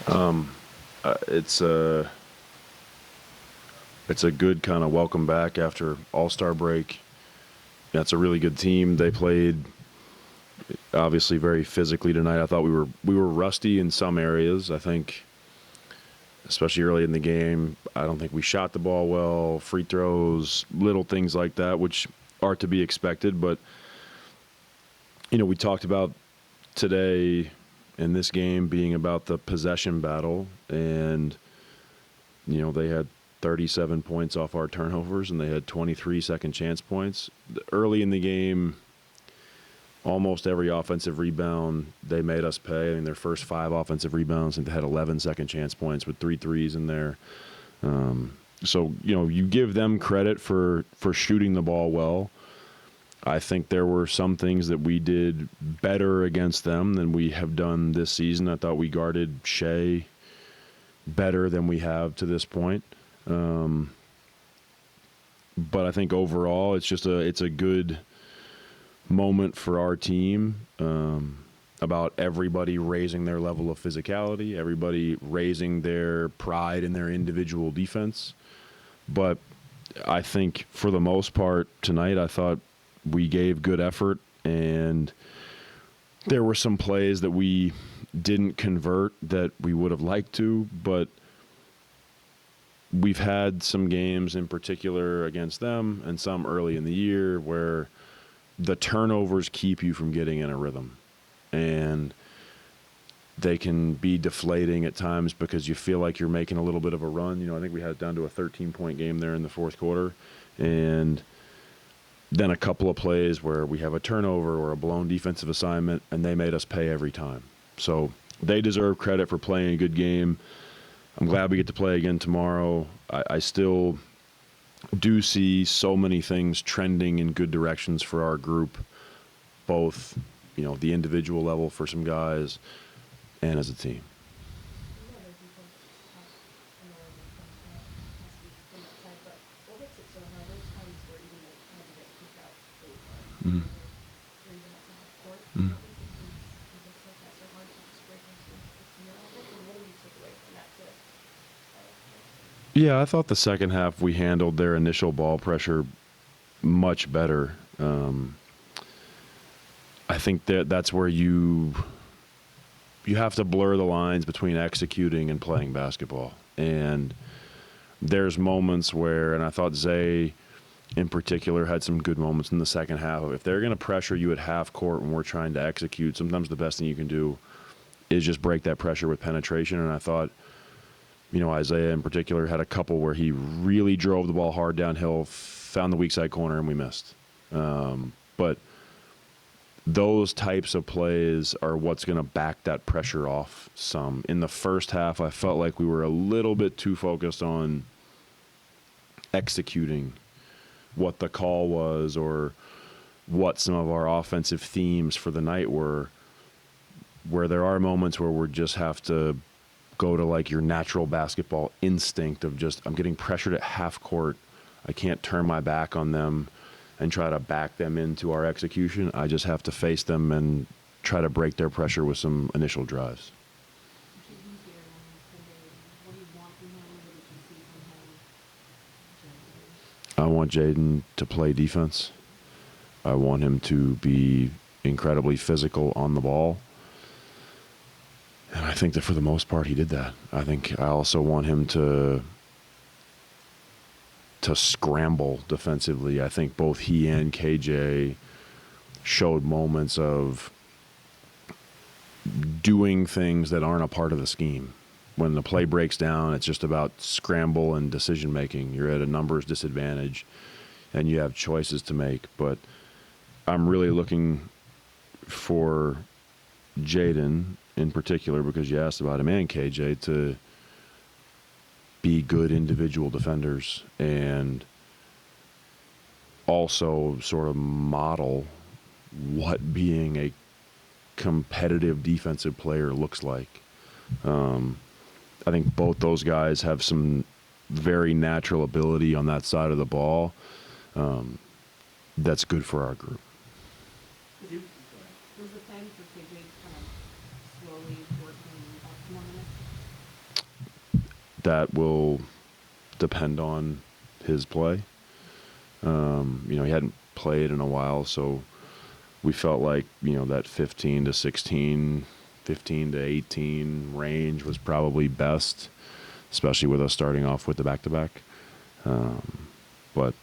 It's a good kind of welcome back after All-Star break. That's a really good team. They played obviously very physically tonight. I thought we were rusty in some areas. I think, especially early in the game, I don't think we shot the ball well. Free throws, little things like that, which are to be expected. But we talked about today in this game being about the possession battle, and they had 37 points off our turnovers, and they had 23 second chance points. Early in the game, almost every offensive rebound they made us pay. I mean, their first 5 offensive rebounds, and they had 11 second chance points with 3 threes in there. So you give them credit for shooting the ball well. I think there were some things that we did better against them than we have done this season. I thought we guarded Shea better than we have to this point. But I think overall it's a good moment for our team, about everybody raising their level of physicality, everybody raising their pride in their individual defense. But I think for the most part tonight, I thought we gave good effort, and there were some plays that we didn't convert that we would have liked to, but we've had some games in particular against them and some early in the year where the turnovers keep you from getting in a rhythm, and they can be deflating at times because you feel like you're making a little bit of a run. I think we had it down to a 13-point game there in the fourth quarter, and then a couple of plays where we have a turnover or a blown defensive assignment, and they made us pay every time. So they deserve credit for playing a good game. I'm glad we get to play again tomorrow. I still do see so many things trending in good directions for our group, both, the individual level for some guys and as a team. Mm-hmm. Mm-hmm. Yeah, I thought the second half we handled their initial ball pressure much better. I think that's where you have to blur the lines between executing and playing basketball. And there's moments where, and I thought Zay in particular had some good moments in the second half. If they're going to pressure you at half court when we're trying to execute, sometimes the best thing you can do is just break that pressure with penetration. And I thought, Isaiah in particular had a couple where he really drove the ball hard downhill, found the weak side corner, and we missed. But those types of plays are what's going to back that pressure off some. In the first half, I felt like we were a little bit too focused on executing what the call was or what some of our offensive themes for the night were, where there are moments where we just have to go to like your natural basketball instinct of just, I'm getting pressured at half court. I can't turn my back on them and try to back them into our execution. I just have to face them and try to break their pressure with some initial drives. I want Jaden to play defense. I want him to be incredibly physical on the ball. And I think that for the most part he did that. I also want him to scramble defensively. I think both he and KJ showed moments of doing things that aren't a part of the scheme. When the play breaks down, it's just about scramble and decision making. You're at a numbers disadvantage and you have choices to make. But I'm really looking for Jaden in particular, because you asked about him, and KJ, to be good individual defenders and also sort of model what being a competitive defensive player looks like. I think both those guys have some very natural ability on that side of the ball. That's good for our group. Was the plan for KJ to kind of slowly work him up more minutes? that will depend on his play. He hadn't played in a while, so we felt like, that 15 to 16, 15 to 18 range was probably best, especially with us starting off with the back-to-back. But,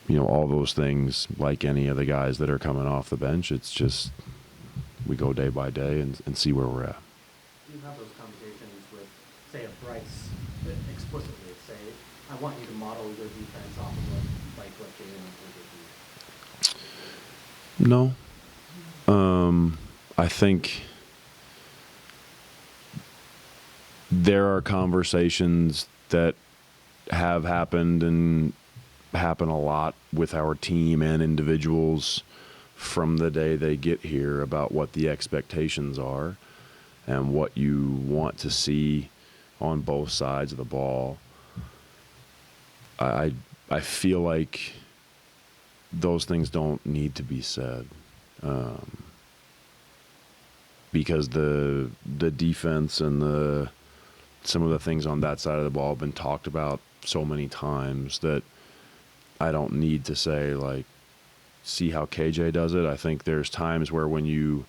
all those things, like any of the guys that are coming off the bench, it's just we go day by day and see where we're at. Do you have those conversations with, say, a Bryce explicitly? Say, I want you to model your defense off of what Jalen would do. No. I think there are conversations that have happened and happen a lot with our team and individuals from the day they get here about what the expectations are and what you want to see on both sides of the ball. I feel like those things don't need to be said, because the defense and some of the things on that side of the ball have been talked about so many times that I don't need to say, like, see how KJ does it. I think there's times where when you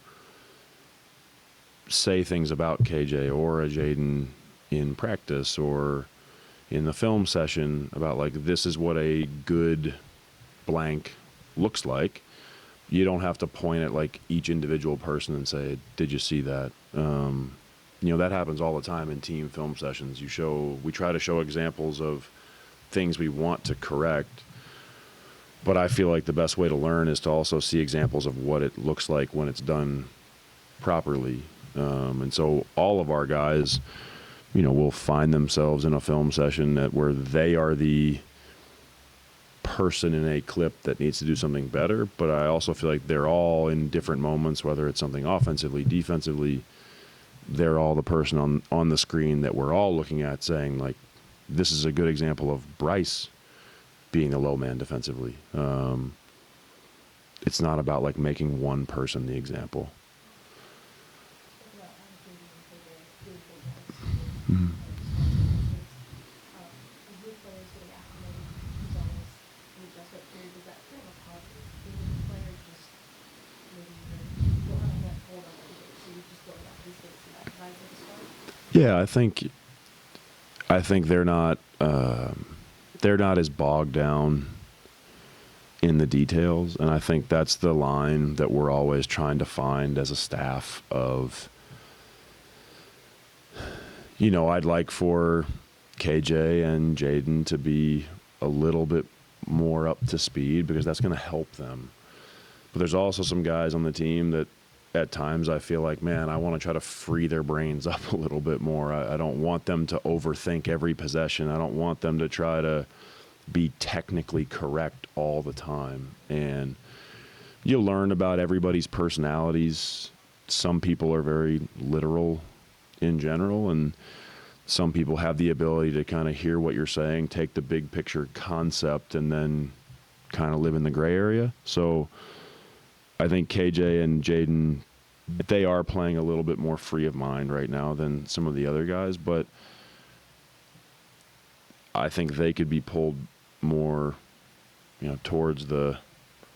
say things about KJ or a Jaden in practice or in the film session about, like, this is what a good blank looks like, you don't have to point at, like, each individual person and say, did you see that? That happens all the time in team film sessions. We try to show examples of things we want to correct, but I feel like the best way to learn is to also see examples of what it looks like when it's done properly. And so all of our guys, will find themselves in a film session where they are the person in a clip that needs to do something better. But I also feel like they're all in different moments, whether it's something offensively, defensively, they're all the person on the screen that we're all looking at saying, like, this is a good example of Bryce being the low man defensively. It's not about, like, making one person the example. Mm-hmm. Yeah, I think they're not as bogged down in the details, and I think that's the line that we're always trying to find as a staff of, I'd like for KJ and Jaden to be a little bit more up to speed because that's going to help them. But there's also some guys on the team that at times I feel like, man, I want to try to free their brains up a little bit more. I don't want them to overthink every possession. I don't want them to try to be technically correct all the time. And you learn about everybody's personalities. Some people are very literal in general, and some people have the ability to kind of hear what you're saying, take the big picture concept, and then kind of live in the gray area. So I think KJ and Jaden, they are playing a little bit more free of mind right now than some of the other guys, but I think they could be pulled more, towards the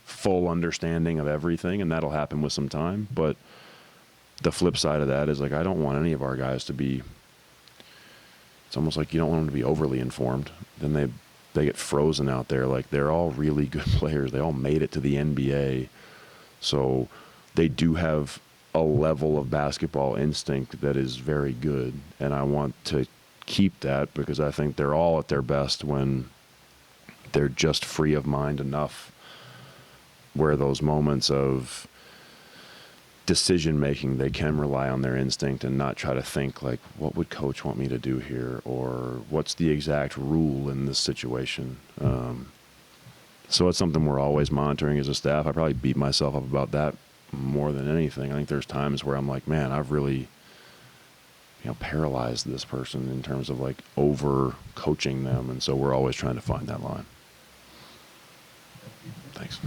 full understanding of everything, and that'll happen with some time. But the flip side of that is, like, I don't want any of our guys to be, it's almost like you don't want them to be overly informed. Then they get frozen out there. Like, they're all really good players. They all made it to the NBA. So they do have a level of basketball instinct that is very good. And I want to keep that because I think they're all at their best when they're just free of mind enough where those moments of decision making, they can rely on their instinct and not try to think, like, what would coach want me to do here? Or what's the exact rule in this situation? So it's something we're always monitoring as a staff. I probably beat myself up about that more than anything. I think there's times where I'm like, man, I've really, paralyzed this person in terms of, like, over coaching them. And so we're always trying to find that line. Thanks.